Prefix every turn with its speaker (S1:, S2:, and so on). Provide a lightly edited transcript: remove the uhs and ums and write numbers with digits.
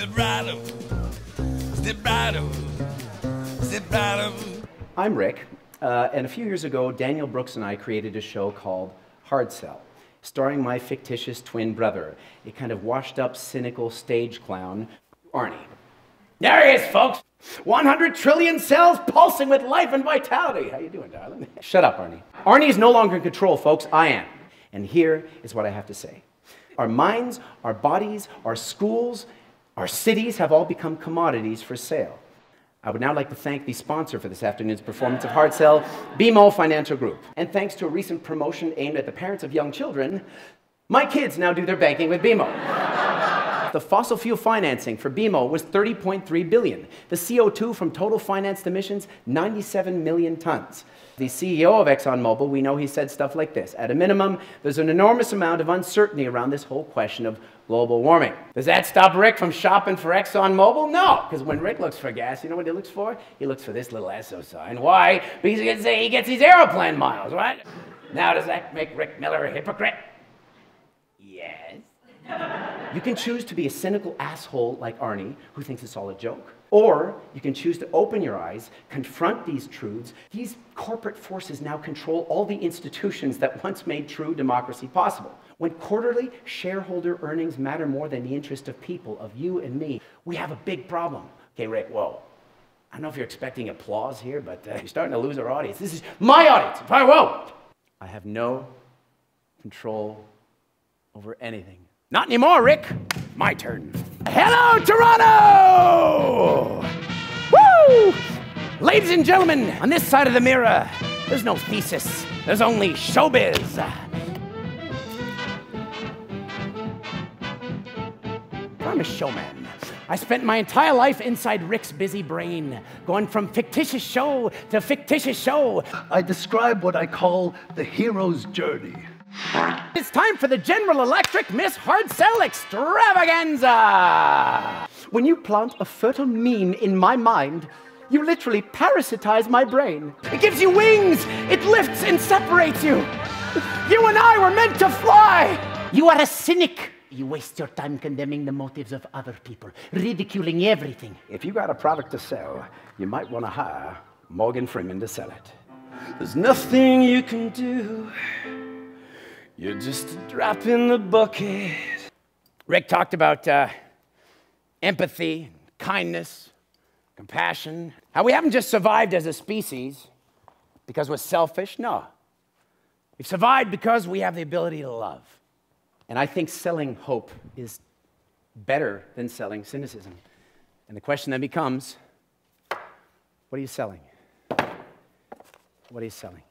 S1: Zebrato, zebrato, zebrato.
S2: I'm Rick, and a few years ago, Daniel Brooks and I created a show called HARDSELL, starring my fictitious twin brother, a kind of washed-up, cynical stage clown, Arnie. There he is, folks! 100 trillion cells pulsing with life and vitality. How you doing, darling? Shut up, Arnie. Arnie is no longer in control, folks. I am. And here is what I have to say. Our minds, our bodies, our schools, our cities have all become commodities for sale. I would now like to thank the sponsor for this afternoon's performance of HARDSELL, BMO Financial Group. And thanks to a recent promotion aimed at the parents of young children, my kids now do their banking with BMO. The fossil fuel financing for BMO was $30.3 billion. The CO2 from total financed emissions, 97 million tons. The CEO of ExxonMobil, we know he said stuff like this: at a minimum, there's an enormous amount of uncertainty around this whole question of global warming. Does that stop Rick from shopping for ExxonMobil? No, because when Rick looks for gas, you know what he looks for? He looks for this little SO sign. Why? Because he gets these aeroplane miles, right? Now, does that make Rick Miller a hypocrite? Yes. You can choose to be a cynical asshole like Arnie, who thinks it's all a joke. Or you can choose to open your eyes, confront these truths. These corporate forces now control all the institutions that once made true democracy possible. When quarterly shareholder earnings matter more than the interest of people, of you and me, we have a big problem. Okay, Rick, whoa. I don't know if you're expecting applause here, but you're starting to lose our audience. This is my audience. Whoa! I have no control over anything. Not anymore, Rick. My turn. Hello, Toronto! Woo! Ladies and gentlemen, on this side of the mirror, there's no thesis. There's only showbiz. I'm a showman. I spent my entire life inside Rick's busy brain, going from fictitious show to fictitious show.
S3: I describe what I call the hero's journey.
S2: It's time for the General Electric Miss HARDSELL extravaganza! When you plant a fertile meme in my mind, you literally parasitize my brain. It gives you wings, it lifts and separates you. You and I were meant to fly! You are a cynic. You waste your time condemning the motives of other people, ridiculing everything. If you got a product to sell, you might want to hire Morgan Freeman to sell it. There's nothing you can do. You're just a drop in the bucket. Rick talked about empathy, kindness, compassion. How we haven't just survived as a species because we're selfish. No. We've survived because we have the ability to love. And I think selling hope is better than selling cynicism. And the question then becomes, what are you selling? What are you selling?